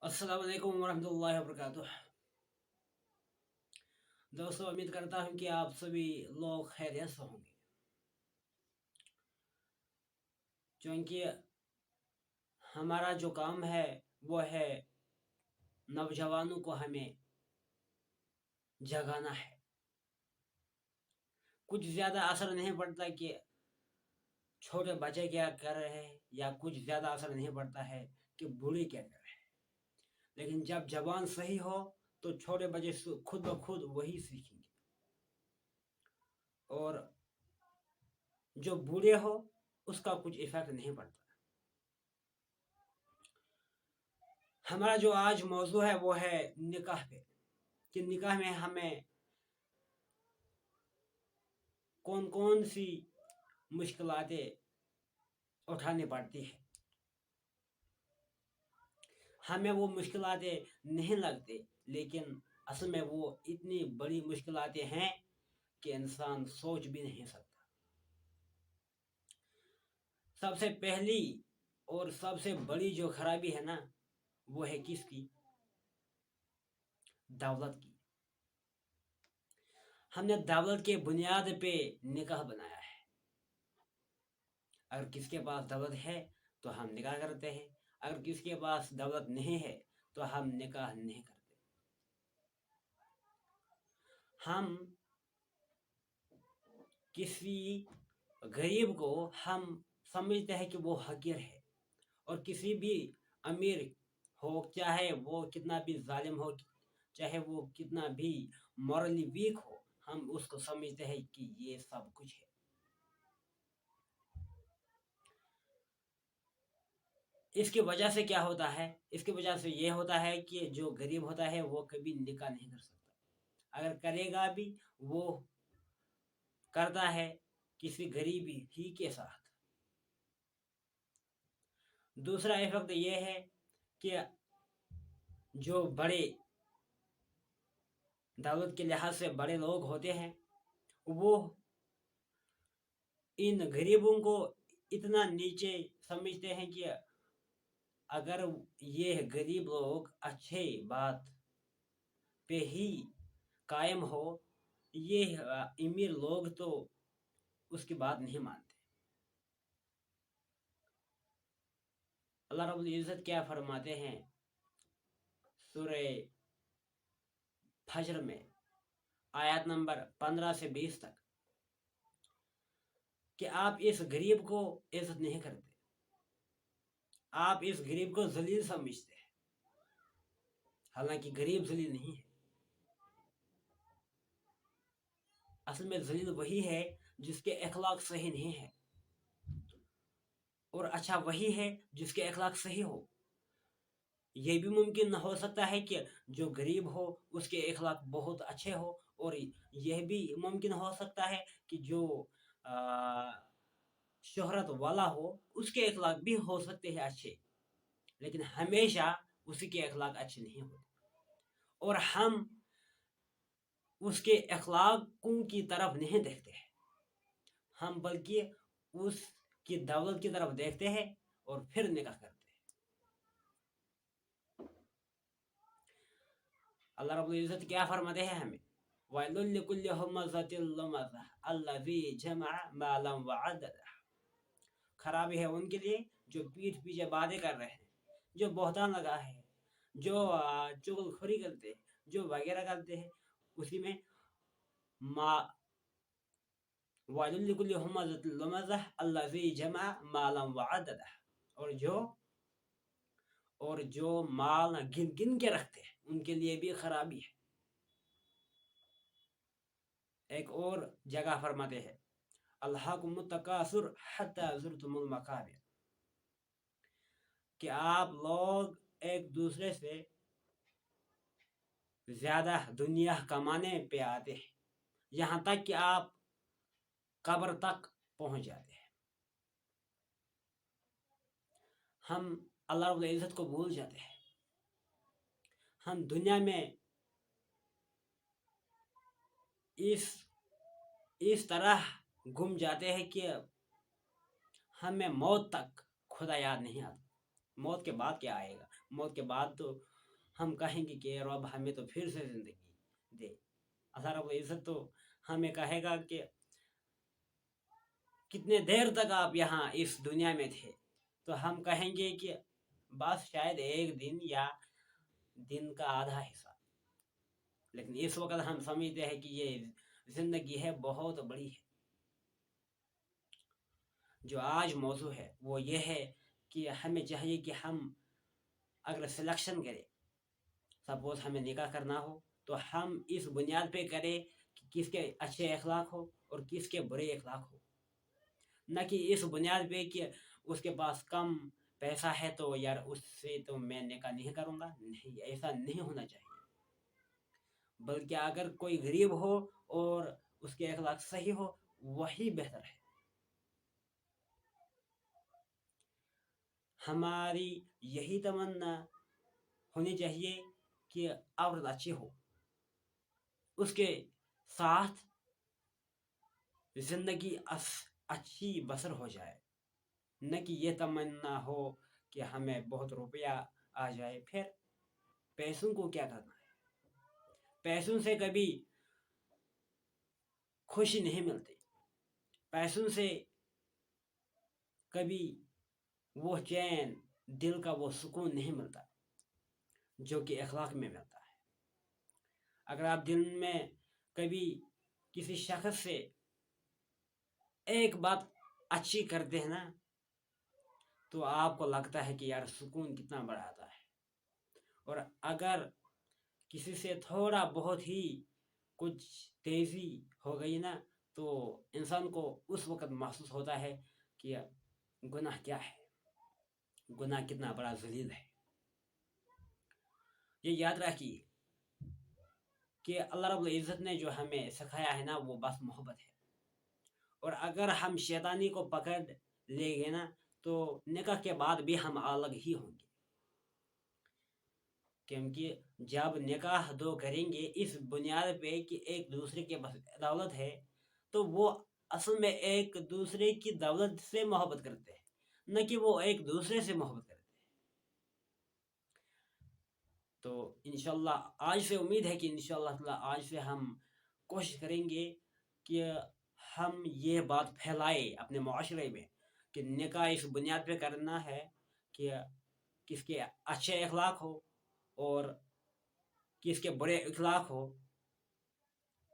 अस्सलाम वालेकुम वरहमतुल्लाहि वबरकातुह। दोस्तों, उम्मीद करता हूँ कि आप सभी लोग खैरियत से होंगे, क्योंकि हमारा जो काम है वो है नौजवानों को हमें जगाना है। कुछ ज़्यादा असर नहीं पड़ता कि छोटे बच्चे क्या कर रहे हैं, या कुछ ज़्यादा असर नहीं पड़ता है कि बूढ़े क्या कर रहे हैं। लेकिन जब जवान सही हो तो छोटे बच्चे खुद ब खुद वही सीखेंगे, और जो बूढ़े हो उसका कुछ इफेक्ट नहीं पड़ता। हमारा जो आज मौजू है वो है निकाह पे, कि निकाह में हमें कौन कौन सी मुश्किलातें उठानी पड़ती है। हमें वो मुश्किलातें नहीं लगती, लेकिन असल में वो इतनी बड़ी मुश्किलातें हैं कि इंसान सोच भी नहीं सकता। सबसे पहली और सबसे बड़ी जो खराबी है ना, वो है किसकी? दौलत की। हमने दौलत के बुनियाद पे निकाह बनाया है। अगर किसके पास दौलत है तो हम निकाह करते हैं, अगर किसके पास दौलत नहीं है तो हम निकाह नहीं करते। हम किसी गरीब को हम समझते हैं कि वो हकीर है, और किसी भी अमीर हो, चाहे वो कितना भी जालिम हो, चाहे वो कितना भी मॉरली वीक हो, हम उसको समझते हैं कि ये सब कुछ है। इसकी वजह से क्या होता है? इसकी वजह से ये होता है कि जो गरीब होता है वो कभी निकाह नहीं कर सकता। अगर करेगा भी, वो करता है किसी गरीबी ही के साथ। दूसरा इफेक्ट ये है कि जो बड़े दौलत के लिहाज से बड़े लोग होते हैं, वो इन गरीबों को इतना नीचे समझते हैं कि अगर ये गरीब लोग अच्छे बात पे ही कायम हो, ये अमीर लोग तो उसकी बात नहीं मानते। अल्लाह रब्बुल इज़्ज़त क्या फरमाते हैं सूरे फजर में, आयत नंबर 15 से 20 तक, कि आप इस गरीब को इज्जत नहीं करते, आप इस गरीब को जलील समझते हैं, हालांकि गरीब जलील नहीं है। असल में जलील वही है जिसके अखलाक सही नहीं है, और अच्छा वही है जिसके अखलाक सही हो। ये भी मुमकिन हो सकता है कि जो गरीब हो उसके अखलाक बहुत अच्छे हो, और यह भी मुमकिन हो सकता है कि जो आ, शोहरत वाला हो उसके अखलाक भी हो सकते हैं अच्छे, लेकिन हमेशा उसी के अखलाक अच्छे नहीं होते। और हम उसके अखलाकों की तरफ नहीं देखते हैं, हम बल्कि उसकी दौलत की तरफ देखते हैं और फिर निकाह करते हैं। अल्लाह रब्बुल इज़्ज़त क्या फरमाते हैं हमें? वैलुल लिकुल्लि हुमज़तिल लुमज़ह अल्लज़ी जमअ मालन व अद्ददह। खराबी है उनके लिए जो पीठ पीछे बातें कर रहे हैं, जो बहतान लगा है, जो चुगलखोरी करते हैं, जो वगैरह करते हैं। उसी में मा वैलुल लिकुल्लि हुमज़तिल लुमज़ह अल्लज़ी जमअ मालन व अद्ददह। और जो माल गिन गिन के रखते हैं उनके लिए भी खराबी है। एक और जगह फरमाते हैं, अल्हाकुमुत तकासुर हत्ता ज़ुरतुमुल मकाबिर, कि आप लोग एक दूसरे से ज्यादा दुनिया कमाने पे आते हैं, यहाँ तक कि आप कब्र तक पहुंच जाते हैं। हम अल्लाह रब्बुल इज़्ज़त को भूल जाते हैं। हम दुनिया में इस तरह गुम जाते हैं कि हमें मौत तक खुदा याद नहीं आता। मौत के बाद क्या आएगा? मौत के बाद तो ہم کہیں گے کہ اے رب ہمیں تو پھر سے زندگی دے. اللہ رب العزت تو ہمیں کہے گا کہ کتنے دیر تک آپ یہاں اس دنیا میں تھے، تو ہم کہیں گے کہ بس شاید ایک دن یا دن کا آدھا حصہ. لیکن اس وقت ہم سمجھتے ہیں کہ یہ زندگی ہے بہت بڑی ہے. جو آج موضوع ہے وہ یہ ہے کہ ہمیں چاہیے کہ ہم اگر سلیکشن کریں، سپوز ہمیں نکاح کرنا ہو تو ہم اس بنیاد پہ کریں کہ کس کے اچھے اخلاق ہو اور کس کے برے اخلاق ہو، نہ کہ اس بنیاد پہ کہ اس کے پاس کم پیسہ ہے تو یار اس سے تو میں نکاح نہیں کروں گا. نہیں، ایسا نہیں ہونا چاہیے. بلکہ اگر کوئی غریب ہو اور اس کے اخلاق صحیح ہو وہی بہتر ہے. ہماری یہی تمنا ہونی چاہیے کہ عورت اچھی ہو، اس کے ساتھ زندگی اچھی بسر ہو جائے، نہ کہ یہ تمنا ہو کہ ہمیں بہت روپیہ آ جائے. پھر پیسوں کو کیا کرنا ہے؟ پیسوں سے کبھی خوشی نہیں ملتی، پیسوں سے کبھی وہ چین، دل کا وہ سکون نہیں ملتا جو کہ اخلاق میں ملتا ہے. اگر آپ دل میں کبھی کسی شخص سے ایک بات اچھی کرتے ہیں نا تو آپ کو لگتا ہے کہ یار سکون کتنا بڑا آتا ہے. اور اگر کسی سے تھوڑا بہت ہی کچھ تیزی ہو گئی نا تو انسان کو اس وقت محسوس ہوتا ہے کہ گناہ کیا ہے، گناہ کتنا بڑا ذلیل ہے. یہ یاد رکھیے کہ اللہ رب العزت نے جو ہمیں سکھایا ہے نا وہ بس محبت ہے. اور اگر ہم شیطانی کو پکڑ لیں گے نا تو نکاح کے بعد بھی ہم الگ ہی ہوں گے. کیونکہ جب نکاح دو کریں گے اس بنیاد پہ کہ ایک دوسرے کے بس دولت ہے تو وہ اصل میں ایک دوسرے کی دولت سے محبت کرتے ہیں، نہ کہ وہ ایک دوسرے سے محبت کرتے ہیں. تو انشاءاللہ آج سے امید ہے کہ انشاءاللہ تعالی آج سے ہم کوشش کریں گے کہ ہم یہ بات پھیلائے اپنے معاشرے میں کہ نکاح اس بنیاد پہ کرنا ہے کہ کس کے اچھے اخلاق ہو اور کس کے برے اخلاق ہو،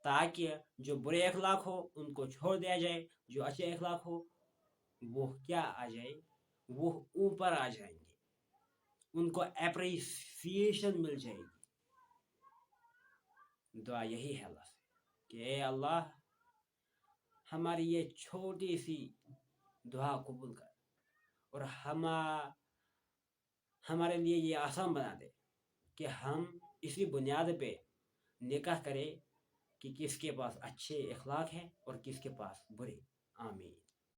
تاکہ جو برے اخلاق ہو ان کو چھوڑ دیا جائے، جو اچھے اخلاق ہو وہ کیا آ جائے، وہ اوپر آ جائیں گے، ان کو اپریسیشن مل جائے گی. دعا یہی ہے اللہ سے کہ اے اللہ ہماری یہ چھوٹی سی دعا قبول کر اور ہمارے لیے یہ آسان بنا دے کہ ہم اسی بنیاد پہ نکاح کریں کہ کس کے پاس اچھے اخلاق ہیں اور کس کے پاس برے. آمین.